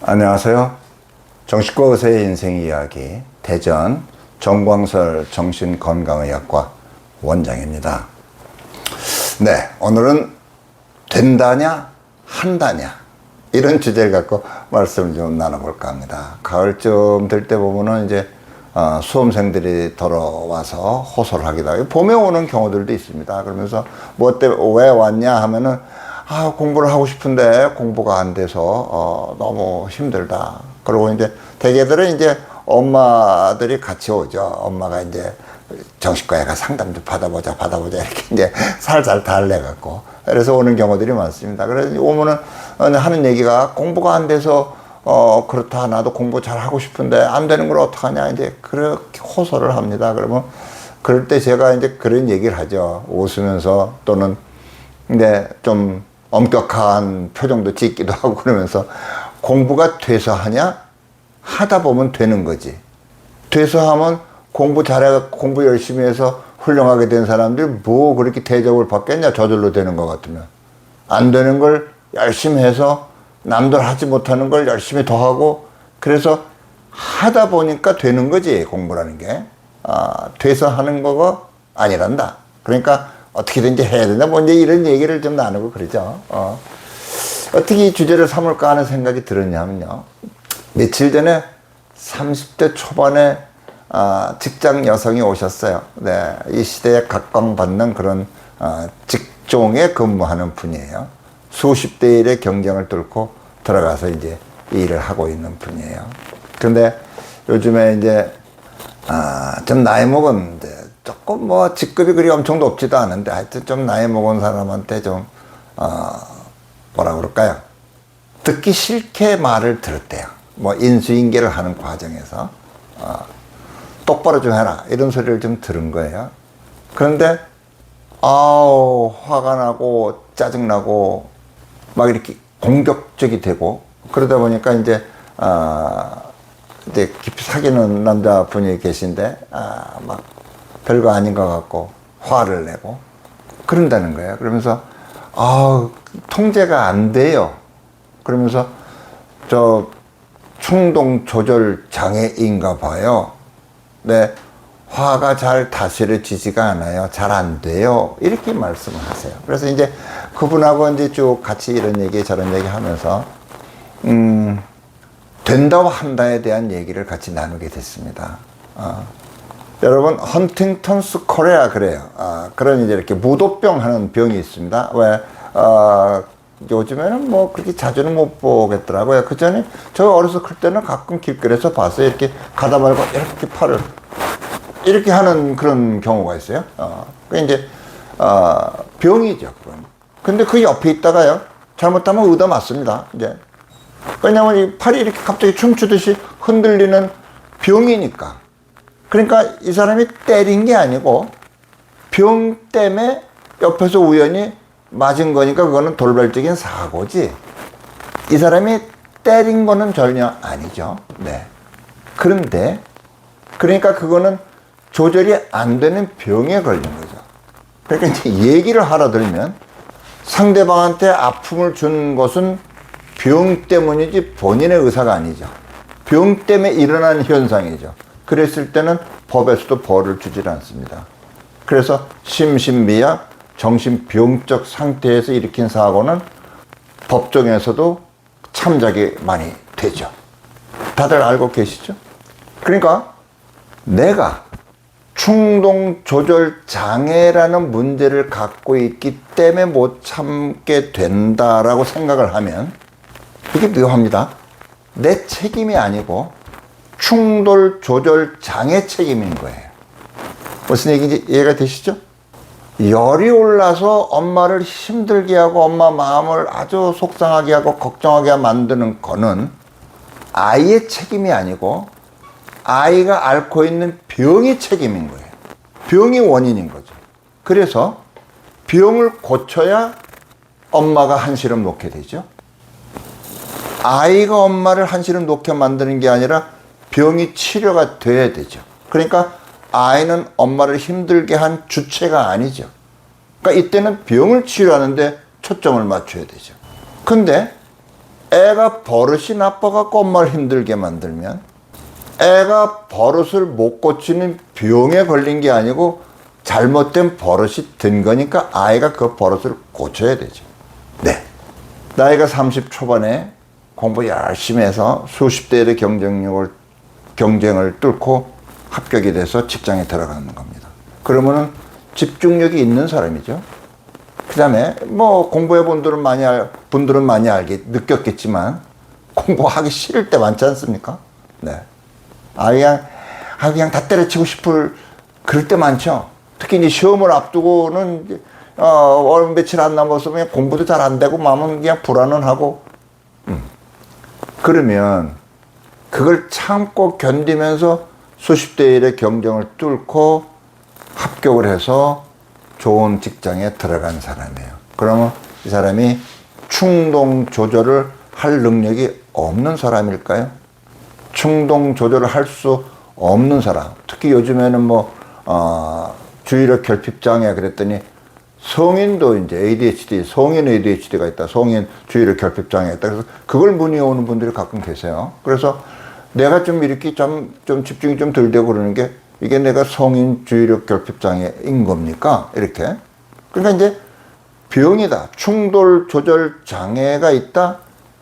안녕하세요. 정신과 의사의 인생 이야기 대전 정광설 정신건강의학과 원장입니다. 네, 오늘은 된다냐 한다냐 이런 주제를 갖고 말씀을 좀 나눠볼까 합니다. 가을쯤 될 때 보면은 이제 수험생들이 돌아와서 호소를 하기도 하고 봄에 오는 경우들도 있습니다. 그러면서 뭐 때문에 왜 왔냐 하면은 공부를 하고 싶은데 공부가 안 돼서 너무 힘들다. 그리고 이제 대개들은 이제 엄마들이 같이 오죠. 엄마가 이제 정신과에 가 상담 좀 받아보자 이렇게 이제 살살 달래갖고 그래서 오는 경우들이 많습니다. 그래서 오면은 하는 얘기가 공부가 안 돼서 그렇다, 나도 공부 잘 하고 싶은데 안 되는 걸 어떡하냐 이제 그렇게 호소를 합니다. 그러면 그럴 때 제가 이제 그런 얘기를 하죠. 웃으면서 또는 이제 좀 엄격한 표정도 짓기도 하고 그러면서 공부가 돼서 하냐? 하다 보면 되는 거지. 돼서 하면 공부 잘해, 공부 열심히 해서 훌륭하게 된 사람들이 뭐 그렇게 대접을 받겠냐? 저절로 되는 것 같으면. 안 되는 걸 열심히 해서 남들 하지 못하는 걸 열심히 더 하고 그래서 하다 보니까 되는 거지, 공부라는 게. 돼서 하는 거가 아니란다. 그러니까 어떻게든지 해야 된다. 뭐 이제 이런 얘기를 좀 나누고 그러죠. 어떻게 이 주제를 삼을까 하는 생각이 들었냐면요. 며칠 전에 30대 초반에 직장 여성이 오셨어요. 네, 이 시대에 각광받는 그런 직종에 근무하는 분이에요. 수십 대 일의 경쟁을 뚫고 들어가서 이제 일을 하고 있는 분이에요. 근데 요즘에 이제 좀 나이 먹은 조금 뭐 직급이 그리 엄청 높지도 않은데 하여튼 좀 나이 먹은 사람한테 좀 뭐라 그럴까요? 듣기 싫게 말을 들었대요. 뭐 인수인계를 하는 과정에서 똑바로 좀 해라 이런 소리를 좀 들은 거예요. 그런데 화가 나고 짜증나고 막 이렇게 공격적이 되고 그러다 보니까 이제 깊이 사귀는 남자분이 계신데 막 별거 아닌 것 같고 화를 내고 그런다는 거예요. 그러면서 통제가 안 돼요. 그러면서 저 충동 조절 장애인가 봐요. 네, 화가 잘 다스려지지가 않아요. 잘 안 돼요. 이렇게 말씀을 하세요. 그래서 이제 그분하고 이제 쭉 같이 이런 얘기 저런 얘기 하면서 된다와 한다에 대한 얘기를 같이 나누게 됐습니다. 여러분, 헌팅턴스 코레아 그래요. 그런 이제 이렇게 무도병 하는 병이 있습니다. 왜, 요즘에는 뭐 그렇게 자주는 못 보겠더라고요. 그 전에 저 어렸을 때는 가끔 길거리에서 봤어요. 이렇게 가다 말고 이렇게 팔을 이렇게 하는 그런 경우가 있어요. 그 이제, 병이죠. 그건. 근데 그 옆에 있다가요. 잘못하면 얻어 맞습니다. 이제. 왜냐면 이 팔이 이렇게 갑자기 춤추듯이 흔들리는 병이니까. 그러니까 이 사람이 때린 게 아니고 병 때문에 옆에서 우연히 맞은 거니까 그거는 돌발적인 사고지. 이 사람이 때린 거는 전혀 아니죠. 네. 그런데 그러니까 그거는 조절이 안 되는 병에 걸린 거죠. 그러니까 이제 얘기를 하라 들면 상대방한테 아픔을 준 것은 병 때문이지 본인의 의사가 아니죠. 병 때문에 일어난 현상이죠. 그랬을 때는 법에서도 벌을 주질 않습니다. 그래서 심신미약, 정신병적 상태에서 일으킨 사고는 법정에서도 참작이 많이 되죠. 다들 알고 계시죠? 그러니까 내가 충동 조절 장애라는 문제를 갖고 있기 때문에 못 참게 된다라고 생각을 하면 이게 묘합니다. 내 책임이 아니고 충동 조절 장애 책임인 거예요. 무슨 얘기인지 이해가 되시죠? 열이 올라서 엄마를 힘들게 하고 엄마 마음을 아주 속상하게 하고 걱정하게 만드는 거는 아이의 책임이 아니고 아이가 앓고 있는 병의 책임인 거예요. 병이 원인인 거죠. 그래서 병을 고쳐야 엄마가 한시름 놓게 되죠. 아이가 엄마를 한시름 놓게 만드는 게 아니라 병이 치료가 돼야 되죠. 그러니까 아이는 엄마를 힘들게 한 주체가 아니죠. 그러니까 이때는 병을 치료하는데 초점을 맞춰야 되죠. 근데 애가 버릇이 나빠갖고 엄마를 힘들게 만들면 애가 버릇을 못 고치는 병에 걸린 게 아니고 잘못된 버릇이 든 거니까 아이가 그 버릇을 고쳐야 되죠. 네. 나이가 30 초반에 공부 열심히 해서 수십 대의 경쟁을 뚫고 합격이 돼서 직장에 들어가는 겁니다. 그러면은 집중력이 있는 사람이죠. 그 다음에 뭐 공부해 본 분들은 많이 느꼈겠지만 공부하기 싫을 때 많지 않습니까? 네. 그냥 다 때려치고 싶을 그럴 때 많죠. 특히 이제 시험을 앞두고는 얼마 며칠 안 남아서 그냥 공부도 잘 안 되고 마음은 그냥 불안은 하고 그러면 그걸 참고 견디면서 수십 대 1의 경쟁을 뚫고 합격을 해서 좋은 직장에 들어간 사람이에요. 그러면 이 사람이 충동 조절을 할 능력이 없는 사람일까요? 충동 조절을 할 수 없는 사람. 특히 요즘에는 주의력 결핍 장애 그랬더니 성인도 이제 ADHD, 성인 ADHD가 있다. 성인 주의력 결핍 장애가 있다. 그래서 그걸 문의 오는 분들이 가끔 계세요. 그래서 내가 좀 이렇게 좀 집중이 좀 덜 되고 그러는 게 이게 내가 성인 주의력 결핍 장애인 겁니까? 이렇게. 그러니까 이제 병이다. 충동 조절 장애가 있다.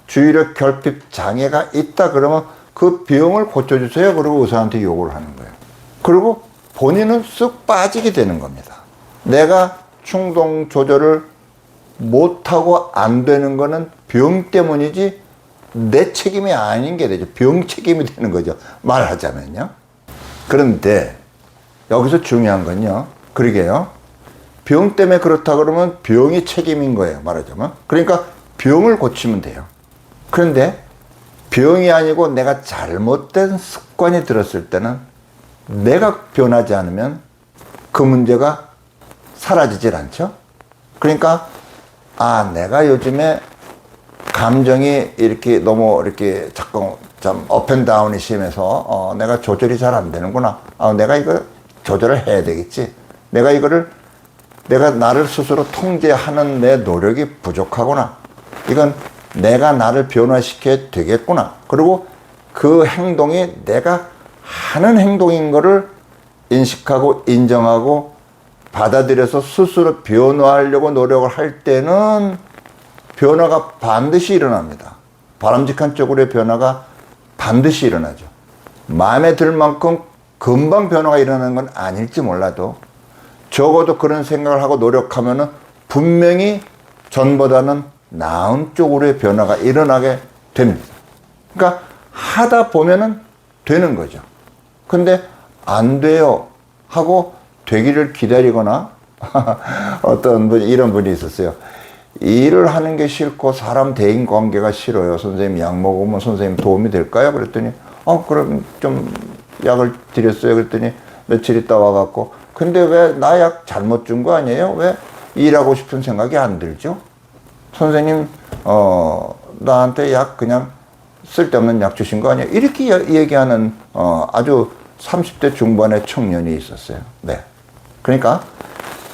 주의력 결핍 장애가 있다. 그러면 그 병을 고쳐주세요. 그리고 의사한테 요구를 하는 거예요. 그리고 본인은 쓱 빠지게 되는 겁니다. 내가 충동 조절을 못하고 안 되는 거는 병 때문이지 내 책임이 아닌 게 되죠. 병 책임이 되는 거죠. 말하자면요. 그런데 여기서 중요한 건요. 그러게요. 병 때문에 그렇다 그러면 병이 책임인 거예요. 말하자면. 그러니까 병을 고치면 돼요. 그런데 병이 아니고 내가 잘못된 습관이 들었을 때는 내가 변하지 않으면 그 문제가 사라지질 않죠. 그러니까 내가 요즘에 감정이 이렇게 너무 이렇게 자꾸 좀 업앤다운이 심해서 내가 조절이 잘 안 되는구나. 내가 이거 조절을 해야 되겠지. 내가 나를 스스로 통제하는 내 노력이 부족하구나. 이건 내가 나를 변화시켜야 되겠구나. 그리고 그 행동이 내가 하는 행동인 거를 인식하고 인정하고 받아들여서 스스로 변화하려고 노력을 할 때는 변화가 반드시 일어납니다. 바람직한 쪽으로의 변화가 반드시 일어나죠. 마음에 들 만큼 금방 변화가 일어나는 건 아닐지 몰라도 적어도 그런 생각을 하고 노력하면은 분명히 전보다는 나은 쪽으로의 변화가 일어나게 됩니다. 그러니까 하다 보면은 되는 거죠. 근데 안 돼요 하고 되기를 기다리거나 어떤 분이 이런 분이 있었어요. 일을 하는 게 싫고 사람 대인 관계가 싫어요. 선생님 약 먹으면 선생님 도움이 될까요? 그랬더니 그럼 좀 약을 드렸어요. 그랬더니 며칠 있다 와갖고 근데 왜 나 약 잘못 준 거 아니에요? 왜 일하고 싶은 생각이 안 들죠? 선생님 나한테 약 그냥 쓸데없는 약 주신 거 아니에요? 이렇게 얘기하는 아주 30대 중반의 청년이 있었어요. 네. 그러니까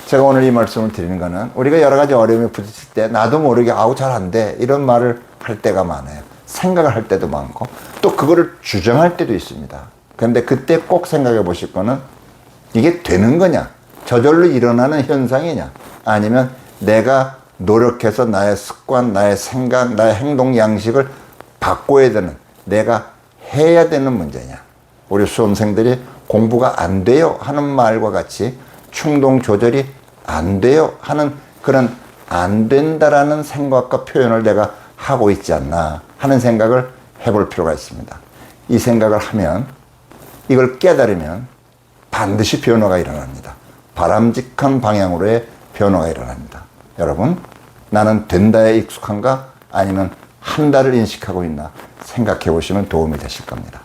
제가 오늘 이 말씀을 드리는 거는 우리가 여러 가지 어려움에 부딪힐 때 나도 모르게 잘 안 돼 이런 말을 할 때가 많아요. 생각을 할 때도 많고 또 그거를 주장할 때도 있습니다. 그런데 그때 꼭 생각해 보실 거는 이게 되는 거냐? 저절로 일어나는 현상이냐? 아니면 내가 노력해서 나의 습관, 나의 생각, 나의 행동 양식을 바꿔야 되는, 내가 해야 되는 문제냐? 우리 수험생들이 공부가 안 돼요 하는 말과 같이 충동 조절이 안 돼요 하는 그런 안 된다라는 생각과 표현을 내가 하고 있지 않나 하는 생각을 해볼 필요가 있습니다. 이 생각을 하면, 이걸 깨달으면 반드시 변화가 일어납니다. 바람직한 방향으로의 변화가 일어납니다. 여러분, 나는 된다에 익숙한가? 아니면 한다를 인식하고 있나? 생각해 보시면 도움이 되실 겁니다.